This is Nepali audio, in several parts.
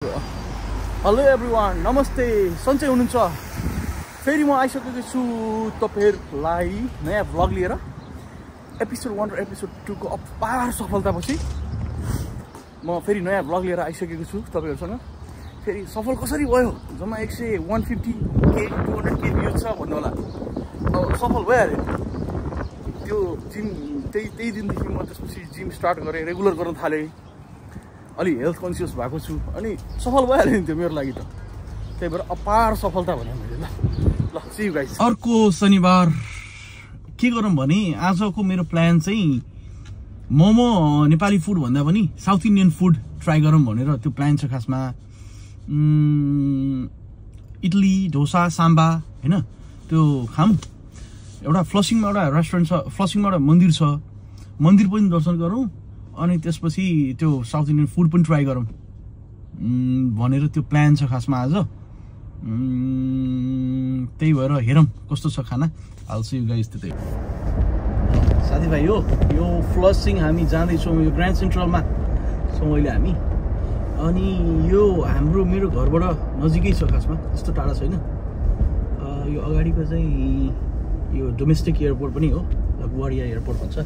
हेलो एभ्रिवान, नमस्ते, सन्चै हुनुहुन्छ? फेरि म आइसकेको छु तपाईहरुलाई नयाँ भ्लग लिएर। एपिसोड 1 र एपिसोड 2 को अपार सफलतापछि म फेरि नयाँ भ्लग लिएर आइसकेको छु तपाईहरुसँग। फेरि सफल कसरी भयो? जम्मा 150k 200k भ्युज छ भन्नु होला। अब सफल भइहाल्यो। त्यो जिम त्यही दिनदेखि म त्यसपछि जिम स्टार्ट गरेँ, रेगुलर गर्न थालेँ। अलि हेल्थ कन्सियस भएको छु अनि सफल भइहाल्यो नि त्यो मेरो लागि त। त्यही भएर अपार सफलता भने मैले। ल सी यु गाइस। अर्को शनिबार के गरौँ भने आजको मेरो प्लान चाहिँ मोमो नेपाली फुड भन्दा पनि साउथ इन्डियन फुड ट्राई गरौँ भनेर त्यो प्लान छ खासमा। इडली, डोसा, साम्बा हैन त्यो खाम। एउटा फ्लसिङमा एउटा रेस्टुरेन्ट छ, फ्लसिङमा एउटा मन्दिर छ, मन्दिर पनि दर्शन गरौँ अनि त्यसपछि त्यो साउथ इन्डियन फुड पनि ट्राई गरौँ भनेर त्यो प्लान छ खासमा आज। त्यही भएर हेरौँ कस्तो छ खाना। आल सी यु गाइस त्यतै। साथीभाइ यो फ्लसिङ हामी जाँदैछौँ, यो ग्रान्ड सेन्ट्रलमा छौँ अहिले हामी। अनि यो मेरो घरबाट नजिकै छ खासमा, त्यस्तो टाढा छैन। यो अगाडिको चाहिँ यो डोमेस्टिक एयरपोर्ट पनि हो, लगवाडिया एयरपोर्ट भन्छ।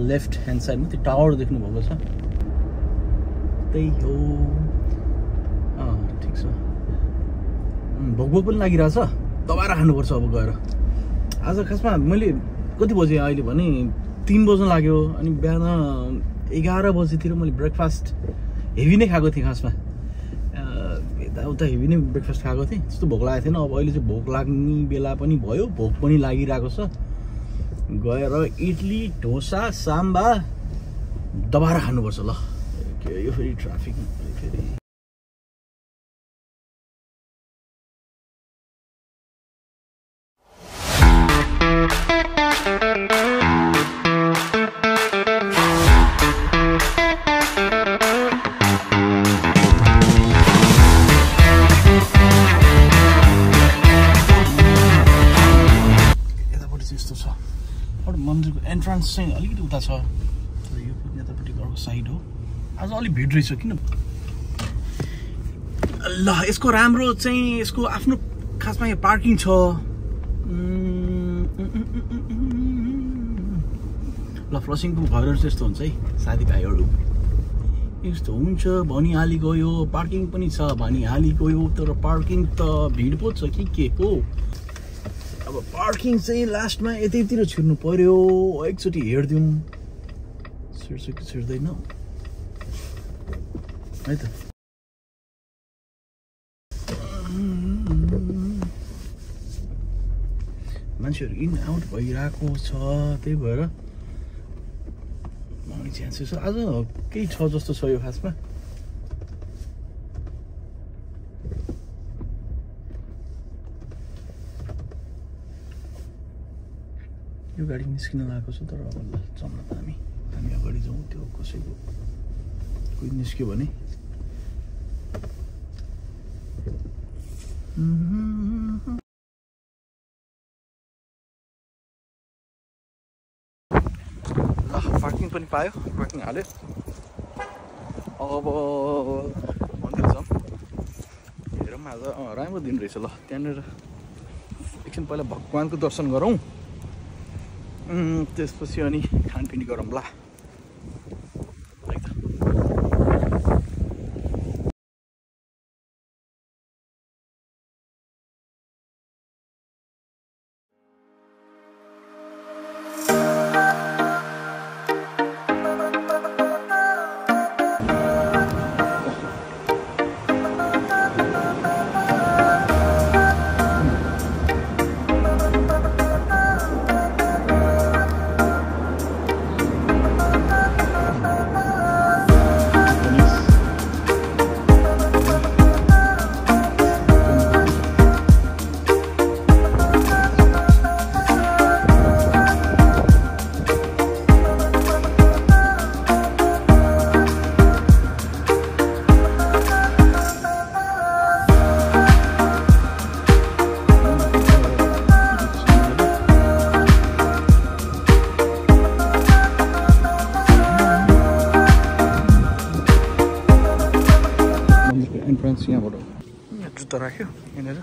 लेफ्ट ह्यान्ड साइडमा त्यो टावर देख्नु भएको छ, त्यही हो। ठिक छ। भोक पनि लागिरहेछ, दबाएर खानुपर्छ अब गएर। आज खासमा मैले कति बजे अहिले भने 3 बज्न लाग्यो। अनि बिहान 11 बजेतिर मैले ब्रेकफास्ट हेभी नै खाएको थिएँ खासमा। यताउता हेभी नै ब्रेकफास्ट खाएको थिएँ, त्यस्तो भोक लागेको थिएन। अब अहिले चाहिँ भोक लाग्ने बेला पनि भयो, भोक पनि लागिरहेको छ। गएर इडली, डोसा, साम्बा दबाएर खानुपर्छ। ल यो फेरि ट्राफिक फेरि मन्दिरको एन्ट्रान्स चाहिँ अलिकति उता छ, तर यो पनि यतापट्टि घरको साइड हो। आज अलिक भिड रहेछ किन? ल यसको राम्रो चाहिँ यसको आफ्नो खासमा यहाँ पार्किङ छ। ल फ्लसिङको घरहरू चाहिँ यस्तो हुन्छ है साथीभाइहरू, यस्तो हुन्छ। भनिहाली गयो, पार्किङ पनि छ भनिहाली गयो, तर पार्किङ त भिड पो छ के हो। अब पार्किङ चाहिँ लास्टमा यतैतिर छिर्नु पर्यो। एकचोटि हेरिदिउँ छिर्छ कि छिर्दैन है त। मान्छेहरू इन आउट भइरहेको छ, त्यही भएर आउने चान्सेस छ। आज केही छ जस्तो छ यो खासमा। यो गाडी निस्किन लागेको छ, तर अब जाउँ न त हामी अगाडि जाउँ। त्यो कसैको कोही निस्क्यो भने ल पार्किङ पनि पायो, पार्किङ हाल्यो। अब मन्दिर जाउँ, हेरौँ आज राम्रो दिन रहेछ। ल त्यहाँनिर एकछिन पहिला भगवान्को दर्शन गरौँ, त्यसपछि अनि खानपिनी गरौँ ल। मन्दिरको एन्ट्रेन्स यहाँबाट यहाँ जुत्ता राख्यो यहाँनिर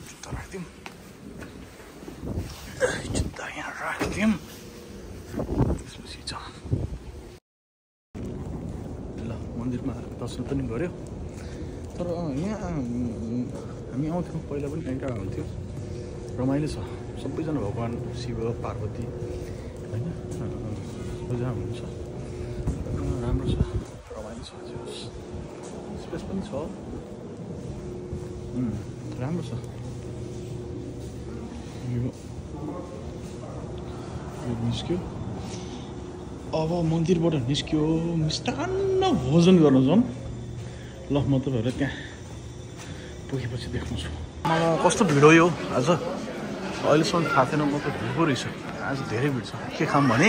जुत्ता राखिदिउँ जुत्ता यहाँ राखिदिउँ त्यसपछि छ ल मन्दिरमा दर्शन पनि गऱ्यो तर यहाँ हामी आउँथ्यौँ पहिला पनि कहीँ टाढा हुन्थ्यो रमाइलो छ सबैजना भगवान् शिव पार्वती होइन सबैजना हुनुहुन्छ राम्रो छ रमाइलो छ स्पेस पनि छ राम्रो छ यो निस्क्यो अब मन्दिरबाट निस्क्यो मिष्टान्न भोजन गर्न जाउँ ल म तपाईँहरूलाई त्यहाँ पुगेपछि देखाउँछु मलाई कस्तो भिड हो यो आज अहिलेसम्म थाहा थिएन म त भिड पो रहेछ आज धेरै भिड छ के खाऊँ भने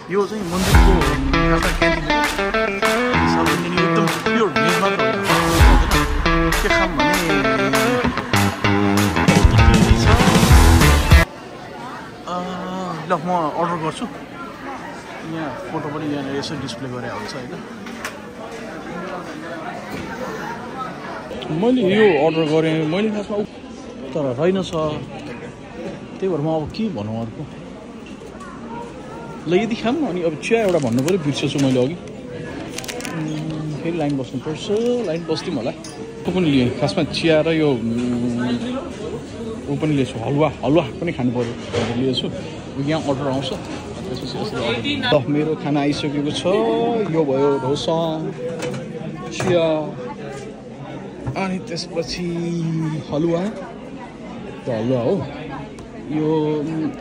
यो चाहिँ मन्दिरको एकदम प्योर भेज मात्र के खाऊँ भने ल म अर्डर गर्छु यहाँ फोटो पनि यहाँनिर यसो डिस्प्ले गरेर आउँछ होइन मैले यो अर्डर गरेँ मैले खासमा तर रहेनछ त्यही भएर म अब के भनौँ अर्को ल यदि खाऊँ अनि अब चिया एउटा भन्नु पऱ्यो बिर्सेछु मैले अघि फेरि लाइन बस्नुपर्छ लाइन बस्दिउँ होला त्यो पनि लिएँ खासमा चिया र यो ऊ पनि लिएछु हलुवा पनि खानु पऱ्यो भनेर लिएछु यहाँ अर्डर आउँछ त्यसपछि ल मेरो खाना आइसकेको छ यो भयो डोसा चिया अनि त्यसपछि हलुवा त्यो हलुवा हो यो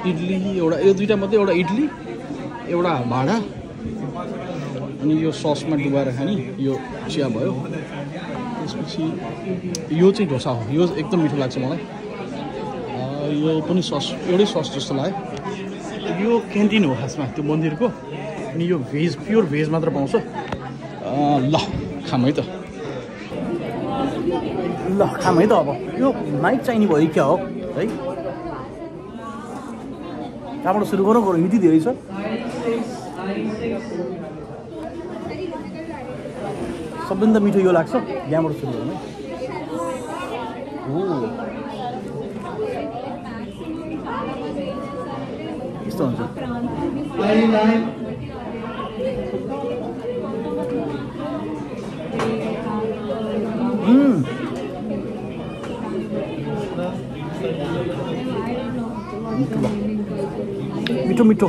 इडली एउटा यो दुईवटा मात्रै एउटा इडली एउटा भाडा अनि यो ससमा डुबाएर खाने यो चिया भयो त्यसपछि यो चाहिँ डोसा हो यो एकदम मिठो लाग्छ मलाई यो पनि सस एउटै सस जस्तो लाग्यो यो क्यान्टिन हो खासमा त्यो मन्दिरको अनि यो भेज प्योर भेज मात्र पाउँछ ल खाऊँ है त ल खाऊँ है त अब यो नाइट चाहिने भयो क्या हो है कहाँबाट सुरु गरौँ यति धेरै छ सबभन्दा मिठो यो लाग्छ यहाँबाट सुरु गरौँ है यस्तो हुन्छ मिठो मिठो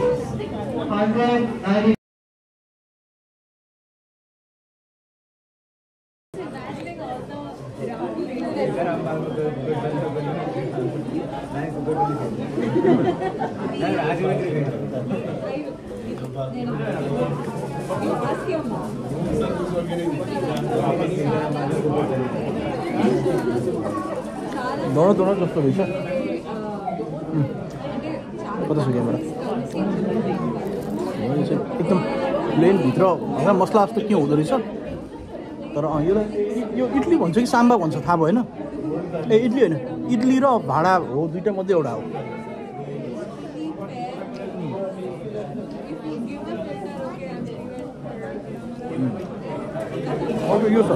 दोनो जस्तो रहेछ कता छ क्यामेरा एकदम प्लेन भित्र होइन मसला जस्तो के हुँदो रहेछ तर यो इडली भन्छ कि साम्बा भन्छ थाहा भएन ए इडली होइन इडली र भाडा हो दुईवटा मध्ये एउटा हो अर्को यो छ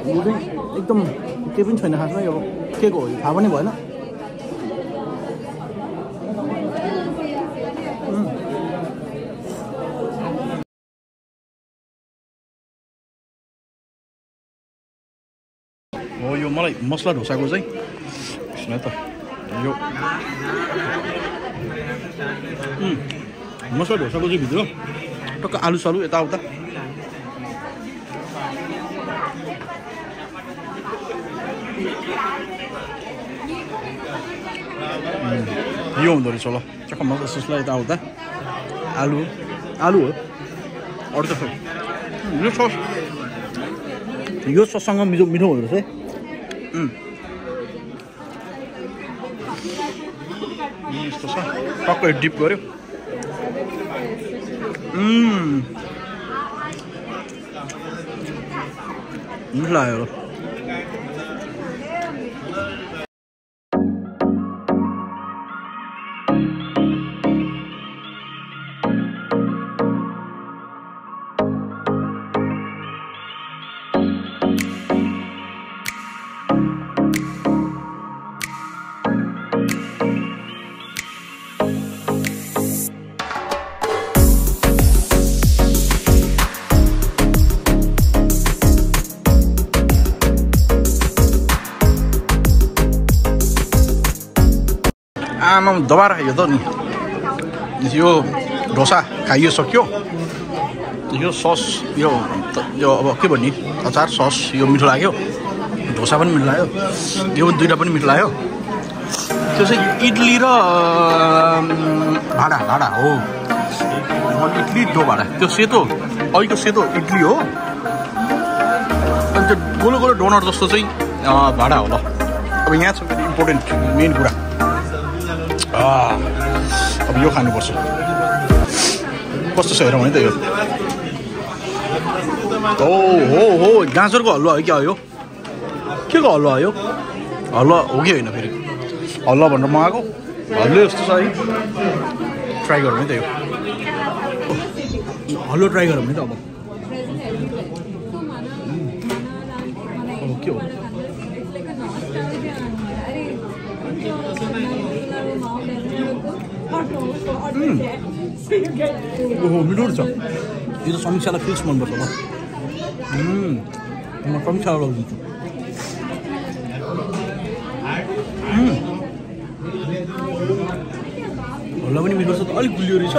यो चाहिँ एकदम केही पनि छैन खासमा यो के को हो थाहा पनि भएन हो यो मलाई मसला ढोसाको चाहिँ सुन त यो मसला ढोसाको चाहिँ भित्र टक्क आलु सालु यताउता यो हुँदो रहेछ ल टक्क मसला ससला यताउता आलु हो अरू त खै यो सससँग मिठो मिठो हुँदो रहेछ है यस्तो छ टक्कै डिप गर्यो मिठो लाग्यो आमा दबाएर खाइयो त नि यो डोसा खाइयो सक्यो यो सस यो अब के भन्ने अचार सस यो मिठो लाग्यो डोसा पनि मिठो लाग्यो यो दुईटा पनि मिठो लाग्यो त्यो चाहिँ इडली र भाडा हो इडली डो भाडा त्यो सेतो अहिलेको सेतो इडली हो अनि त्यो गोलो गोलो डोनर जस्तो चाहिँ भाडा हो ल अब यहाँ छ फेरि इम्पोर्टेन्ट मेन कुरा अब यो खानुपर्छ कस्तो छ हेरौँ है त यो हो गाजरको हलुवा हो क्या यो के को हलुवा हो यो हलुवा हो कि होइन फेरि हलुवा भनेर मगाएको हलुवा जस्तो छ है ट्राई गरौँ है त यो हलुवा ट्राई गरौँ है त अब के हो ओहो मिठो छ यो त समीक्षालाई फिक्स मनपर्छ ल म समीक्षालाई लगिदिन्छु हल्ला पनि मिठो छ त अलिक गुलियो रहेछ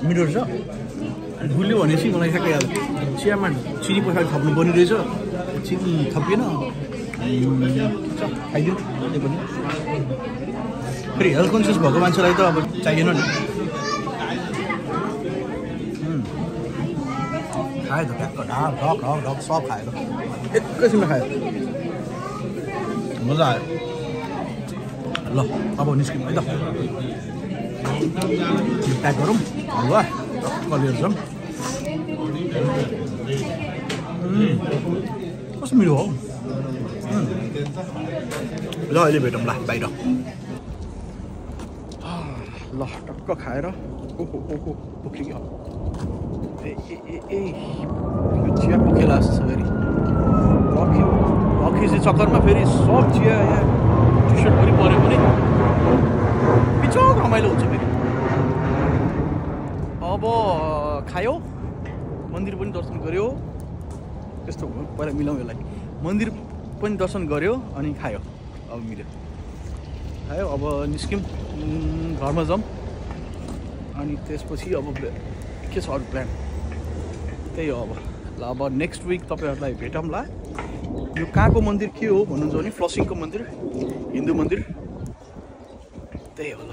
मिठो रहेछ गुलियो भनेपछि मलाई ठ्याक्कै याद चियामा चिनी पछाडि थप्नु पर्ने रहेछ चिनी थपिएन खाइदिउँ त्यही पनि फेरि हेल्थ कन्सियस भएको मान्छेलाई त अब चाहिएन नि खायो त ट्याक्क ढक सब खायो एकैछिनमा खायो मजा आयो ल अब निस्क्यौँ है त प्याक गरौँ हलुवा लिएर जाउँ कस्तो मिठो हो ल अहिले भेटौँ ल बाहिर ल टक्क खाएर ओहो पोखियो ए यो चिया पोखेला जस्तो छ फेरि रक्सी चक्करमा फेरि सब चिया यहाँ टी सर्टभरि पऱ्यो भने बिचक रमाइलो हुन्छ फेरि अब खायो मन्दिर पनि दर्शन गऱ्यो त्यस्तो पहिला मिलाउँ यसलाई मन्दिर पनि दर्शन गऱ्यो अनि खायो अब मिल्यो खायो अब निस्क्यौँ घरमा जाउँ अनि त्यसपछि अब के छ अरू प्लान त्यही हो अब ल अब नेक्स्ट विक तपाईँहरूलाई भेटौँला यो कहाँको मन्दिर के हो भन्नुहुन्छ भने फ्लसिङको मन्दिर हिन्दू मन्दिर त्यही हो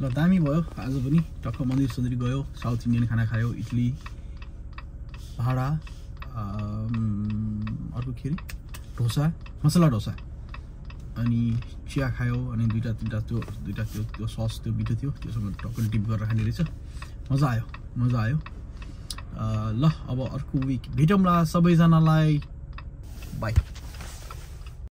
ल दामी भयो आज पनि टक्क मन्दिर सन्दिर गयो साउथ इन्डियन खाना खायो इडली भाडा अर्को खेरि डोसा मसला डोसा अनि चिया खायो अनि दुईटा त्यो सस त्यो मिठो थियो त्योसँग टक्क डिप गरेर खाने रहेछ मजा आयो ल अब अर्को विक भेटौँला सबैजनालाई बाई